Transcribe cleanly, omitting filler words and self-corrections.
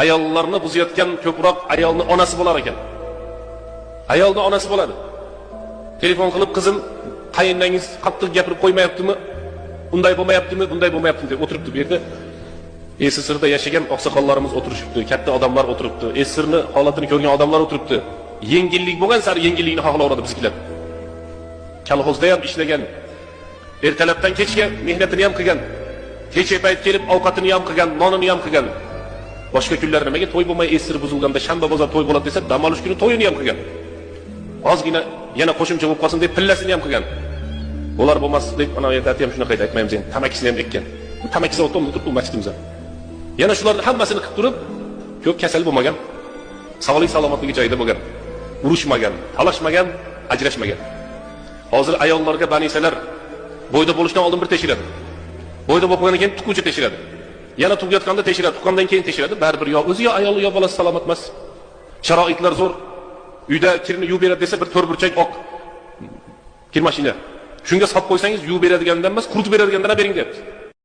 ayollarni buzayotgan ko'proq ayolni onasi bo'lar ekan. Ayolni onasi bo'ladi. Telefon qilib, qizim, qaynonangiz qattiq gapirib qo'ymayaptimi? Unday bo'lmayaptimi, bunday bo'lmayaptimi deb o'tiribdi bu yerda. Esisirda yashagan oqsoqollarimiz o'tirishibdi, katta odamlar o'tiribdi, esirni holatini ko'rgan odamlar o'tiribdi. Yengillik bo'lgan sari yengillikni xohlayveradi bizgilar. Kolxozda ham ishlagan, ertalabdan kechga mehnatini ham qilgan, kecha payt kelib ovqatini ham qilgan, nonini ham qilgan. Boshqa kunlar nimaga to'y bo'lmay esir buzilganda shanba bozor to'y bo'ladi desa, dam olish kuni to'yini ham qilgan. Ozgina yana qo'shimcha bo'lib qolsin deb pillasini ham qilgan. Ular bo'lmas deb ana aytadi ham shunaqa aytmaymiz endi. Tamakisini ham ekkan. Tamaki zavodida turibdi masjidimizda. Yana shularning hammasini qilib turib, ko'p kasal bo'lmagan, sog'lik salomatligi joyida bo'lgan, urushmagan, talashmagan, ajrashmagan. Hozir ayollarga banisalar bo'yda bo'lishdan oldin bir tekshiradi. Bo'yda bo'lgandan keyin tuquvchi tekshiradi. Yana tug'ayotganda tekshiradi, tuqqandan keyin tekshiradi. Baribir yo o'zi yo ayoli yo bolasi salomat emas. Sharoitlar zo'r. Uyda kirni yuvib beradi desa, bir to'rtburchak oq kir mashina. Shunga solib qo'ysangiz yuvib beradigandan emas, quritib beradigandan bering deyapti.